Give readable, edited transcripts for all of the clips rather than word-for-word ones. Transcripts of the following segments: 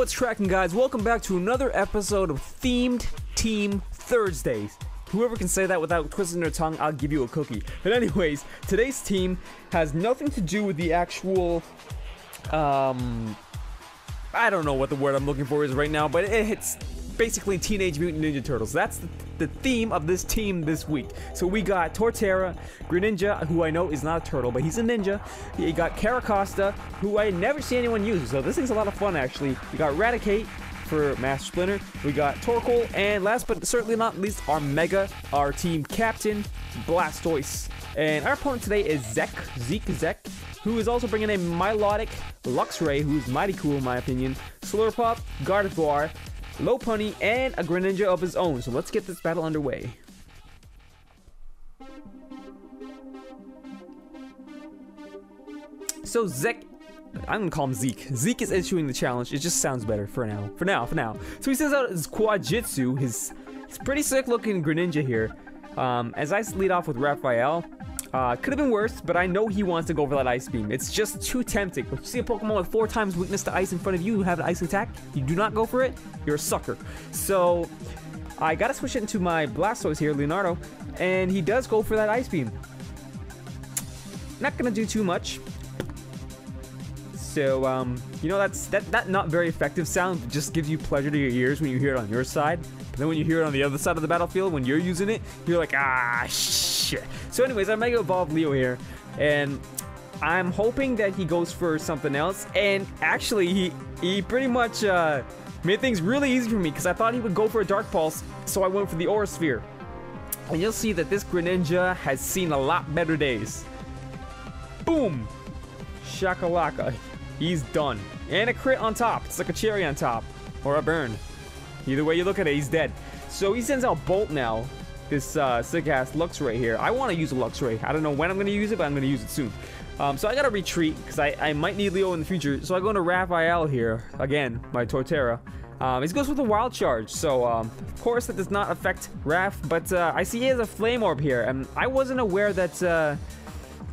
what's cracking, guys? Welcome back to another episode of Themed Team Thursdays. Whoever can say that without twisting their tongue, I'll give you a cookie. But anyways, today's team has nothing to do with the actual, I don't know what the word I'm looking for is right now, but it's basically Teenage Mutant Ninja Turtles. That's the theme of this team this week. So we got Torterra, Greninja, who I know is not a turtle, but he's a ninja. You got Caracosta, who I never see anyone use, so this thing's a lot of fun actually. You got Raticate for Master Splinter. We got Torkoal, and last but certainly not least, our team captain, Blastoise. And our opponent today is Zek, who is also bringing a Milotic Luxray, who's mighty cool in my opinion, Slurpuff, Gardevoir, Lopunny, and a Greninja of his own. So let's get this battle underway. So Zek, I'm gonna call him Zeke. Zeke is issuing the challenge. It just sounds better for now. For now. So he sends out his Quadjitsu, his pretty sick looking Greninja here. As I lead off with Raphael. Could have been worse, but I know he wants to go for that Ice Beam. It's just too tempting. If you see a Pokemon with 4 times weakness to ice in front of you who have an ice attack, you do not go for it, you're a sucker. So I gotta switch it into my Blastoise here, Leonardo, and he does go for that Ice Beam. Not gonna do too much. So, you know, that not very effective sound just gives you pleasure to your ears when you hear it on your side. But then when you hear it on the other side of the battlefield, when you're using it, you're like, ah, shit. So anyways, I Mega Evolve Leo here, and I'm hoping that he goes for something else. And actually, he pretty much made things really easy for me, because I thought he would go for a Dark Pulse, so I went for the Aura Sphere. And you'll see that this Greninja has seen a lot better days. Boom! Shakalaka. He's done. And a crit on top. It's like a cherry on top. Or a burn. Either way you look at it, he's dead. So he sends out Bolt now. This sick-ass Luxray here. I want to use a Luxray. I don't know when I'm going to use it, but I'm going to use it soon. So I got to retreat, because I might need Leo in the future. So I go into Raphael here. Again, my Torterra. He goes with a Wild Charge. So, of course, that does not affect Raph. But I see he has a Flame Orb here. And I wasn't aware that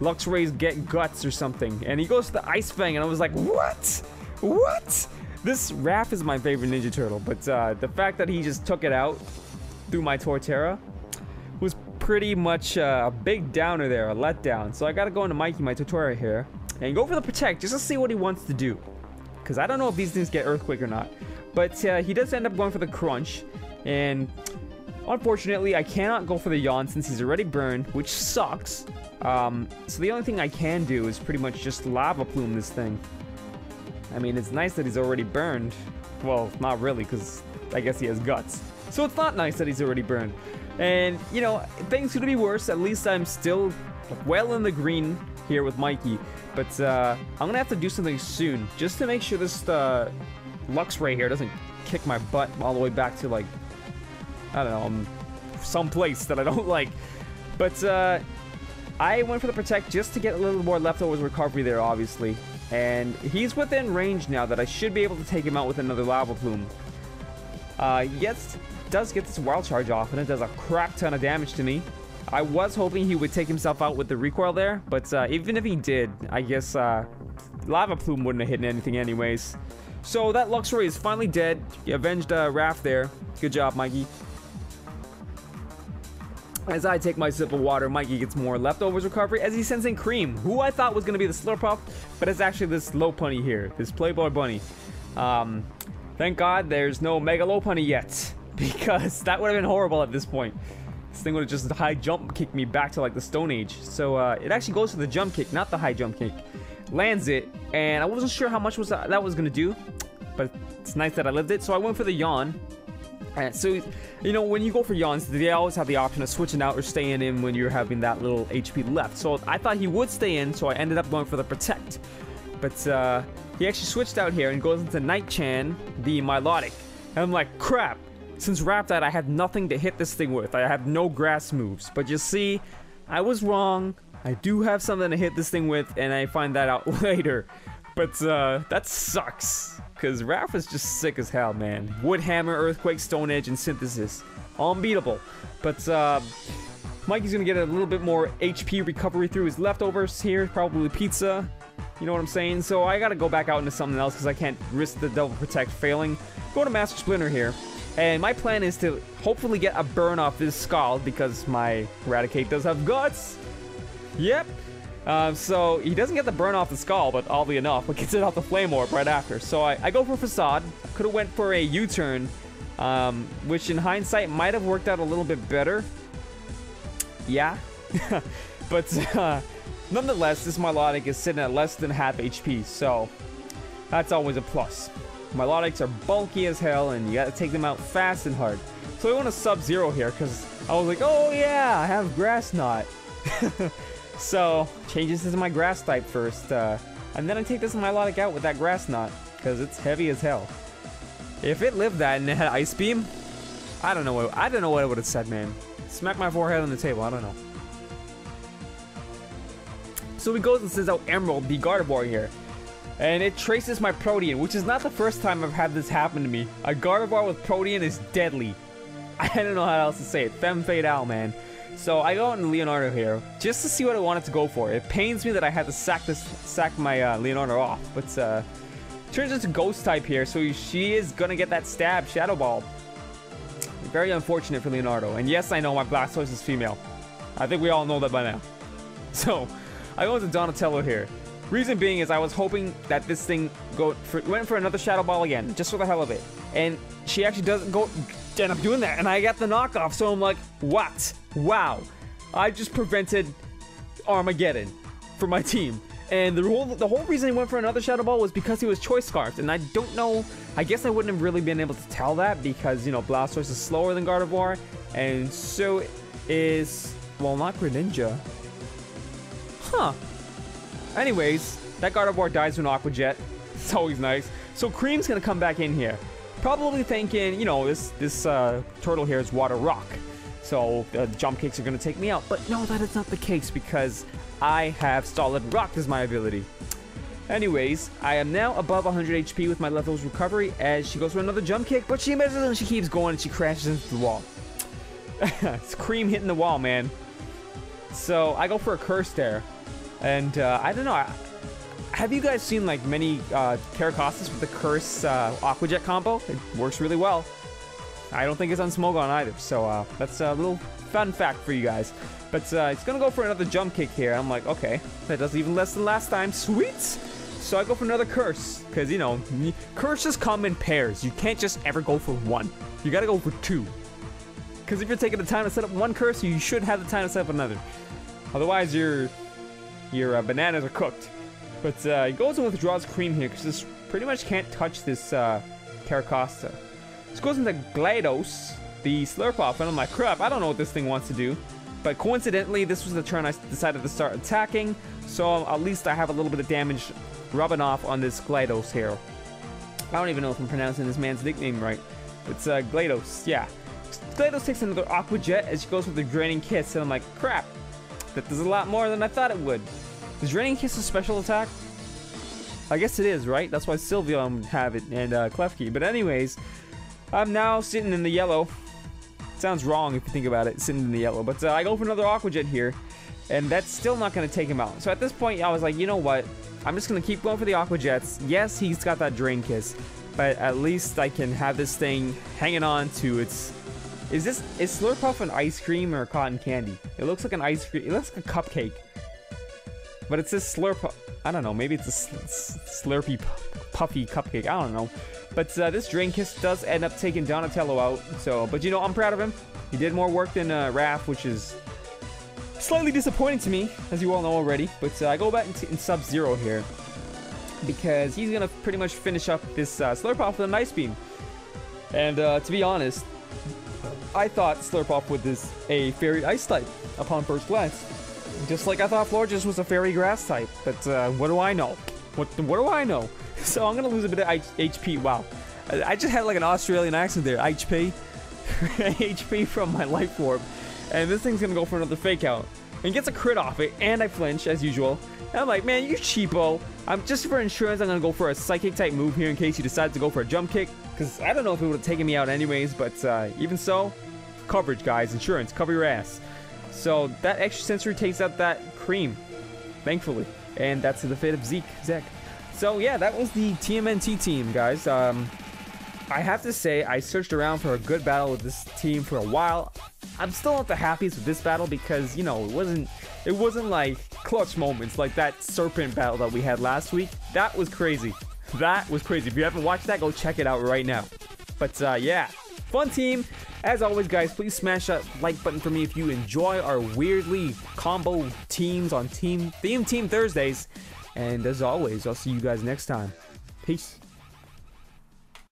Luxrays get guts or something. And he goes to the Ice Fang, and I was like, what? What? This Raph is my favorite Ninja Turtle, but the fact that he just took it out through my Torterra was pretty much a big downer there, a letdown. So I gotta go into Mikey, my Torterra here, and go for the Protect just to see what he wants to do. Because I don't know if these things get Earthquake or not. But he does end up going for the Crunch, and unfortunately I cannot go for the Yawn since he's already burned, which sucks. So the only thing I can do is pretty much just Lava Plume this thing. I mean, it's nice that he's already burned. Well, not really, because I guess he has guts. So it's not nice that he's already burned. And, you know, things could be worse. At least I'm still well in the green here with Mikey. But I'm going to have to do something soon, just to make sure this Luxray here doesn't kick my butt all the way back to, like, I don't know, some place that I don't like. But I went for the Protect just to get a little more leftovers recovery there, obviously. And he's within range now that I should be able to take him out with another Lava Plume. Yes, does get this Wild Charge off, and it does a crap ton of damage to me. I was hoping he would take himself out with the recoil there, but even if he did, I guess Lava Plume wouldn't have hit anything anyways. So that Luxray is finally dead. He avenged Raph there. Good job, Mikey. As I take my sip of water, Mikey gets more leftovers recovery as he sends in Cream, who I thought was going to be the Slurpuff, but it's actually this Lopunny here, this Playboy Bunny. Thank God there's no Mega Lopunny yet, because that would have been horrible at this point. This thing would have just high jump kicked me back to like the Stone Age. So it actually goes for the jump kick, not the high jump kick. Lands it, and I wasn't sure how much that was going to do, but it's nice that I lived it, so I went for the Yawn. So, you know, when you go for Yawns, they always have the option of switching out or staying in when you're having that little HP left. So I thought he would stay in, so I ended up going for the Protect. But he actually switched out here and goes into Night-Chan, the Milotic. And I'm like, crap, since Raph died, I have nothing to hit this thing with. I have no grass moves. But you see, I was wrong. I do have something to hit this thing with, and I find that out later. But that sucks, because Raph is just sick as hell, man. Wood Hammer, Earthquake, Stone Edge, and Synthesis. Unbeatable. But Mikey's gonna get a little bit more HP recovery through his leftovers here, probably pizza. You know what I'm saying? So I gotta go back out into something else because I can't risk the Double Protect failing. Go to Master Splinter here. And my plan is to hopefully get a burn off this Scald because my Eradicate does have guts. Yep. So he doesn't get the burn off the Skull, but oddly enough, it gets it off the Flame Orb right after. So I go for Facade. Could have went for a U-turn, which in hindsight might have worked out a little bit better. Yeah. But nonetheless, this Milotic is sitting at less than half HP, so that's always a plus. Milotics are bulky as hell, and you gotta take them out fast and hard. So I want a Sub-Zero here, because I was like, oh yeah, I have Grass Knot. So, changes to my grass type first, and then I take this Milotic out with that Grass Knot, because it's heavy as hell. If it lived that and it had Ice Beam, I don't know what I would have said, man. Smack my forehead on the table, I don't know. So he goes and sends out Emerald, the Gardevoir here. And it traces my Protean, which is not the first time I've had this happen to me. A Gardevoir with Protean is deadly. I don't know how else to say it. Femme Fatale, man. So I go into Leonardo here, just to see what I wanted to go for. It pains me that I had to sack my Leonardo off, but turns into Ghost type here, so she is gonna get that stab Shadow Ball. Very unfortunate for Leonardo. And yes, I know my Blastoise is female. I think we all know that by now. So I go into Donatello here. Reason being is I was hoping that this thing went for another Shadow Ball again, just for the hell of it. And she actually doesn't go end up doing that, and I got the knockoff, so I'm like, what? Wow. I just prevented Armageddon for my team. And the whole reason he went for another Shadow Ball was because he was Choice Scarfed, and I don't know, I guess I wouldn't have really been able to tell that because, you know, Blastoise is slower than Gardevoir, and so is, well, not Greninja. Huh. Anyways, that Gardevoir dies to an Aqua Jet. It's always nice. So Cream's gonna come back in here. Probably thinking, you know, this turtle here is Water Rock. So the jump kicks are gonna take me out. But no, that is not the case because I have Solid Rock as my ability. Anyways, I am now above 100 HP with my Leftovers Recovery as she goes for another jump kick, but she misses and she keeps going and she crashes into the wall. It's Cream hitting the wall, man. So I go for a Curse there. And I don't know, have you guys seen like many Caracostas with the Curse Aqua Jet combo? It works really well. I don't think it's on Smogon either, so that's a little fun fact for you guys. But it's gonna go for another jump kick here. I'm like, okay, that does even less than last time, sweet! So I go for another Curse, because you know, Curses come in pairs. You can't just ever go for one. You gotta go for two. Because if you're taking the time to set up one Curse, you should have the time to set up another. Otherwise, your bananas are cooked. But he goes and withdraws Cream here because this pretty much can't touch this Caracosta. This goes into GLaDOS, the Slurpuff, and I'm like, crap, I don't know what this thing wants to do. But coincidentally, this was the turn I decided to start attacking, so at least I have a little bit of damage rubbing off on this GLaDOS here. I don't even know if I'm pronouncing this man's nickname right. It's GLaDOS, yeah. GLaDOS takes another Aqua Jet as she goes with the Draining Kiss, and I'm like, crap, that does a lot more than I thought it would. Is Draining Kiss a special attack? I guess it is, right? That's why Sylveon have it and Klefki. But anyways, I'm now sitting in the yellow. Sounds wrong if you think about it, sitting in the yellow. But I go for another Aqua Jet here, and that's still not going to take him out. So at this point, I was like, you know what? I'm just going to keep going for the Aqua Jets. Yes, he's got that Drain Kiss, but at least I can have this thing hanging on to its... Is Slurpuff an ice cream or a cotton candy? It looks like an ice cream. It looks like a cupcake. But it says Slurp... I don't know. Maybe it's a slurpy, puffy cupcake. I don't know. But this Drain Kiss does end up taking Donatello out. So, but you know, I'm proud of him. He did more work than Raph, which is slightly disappointing to me, as you all know already. But I go back in Sub-Zero here because he's gonna pretty much finish up this Slurpuff with an Ice Beam. And to be honest, I thought Slurpuff was a Fairy Ice type upon first glance. Just like I thought Florges was a Fairy Grass type. But what do I know? What do I know? So I'm gonna lose a bit of HP. Wow. I just had like an Australian accent there. HP. HP from my Life Orb. And this thing's gonna go for another Fake Out. And gets a crit off it. And I flinch, as usual. And I'm like, man, you cheapo. I'm just for insurance, I'm gonna go for a Psychic type move here in case you decide to go for a Jump Kick. Because I don't know if it would have taken me out anyways. But even so, coverage, guys. Insurance. Cover your ass. So that extra sensory takes out that Cream, thankfully. And that's the fate of Zek. So yeah, that was the TMNT team, guys. I have to say, I searched around for a good battle with this team for a while. I'm still not the happiest with this battle because, you know, it wasn't like clutch moments like that serpent battle that we had last week. That was crazy. That was crazy. If you haven't watched that, go check it out right now. But yeah, fun team. As always, guys, please smash that like button for me if you enjoy our weirdly combo teams on Theme Team Thursdays. And as always, I'll see you guys next time. Peace.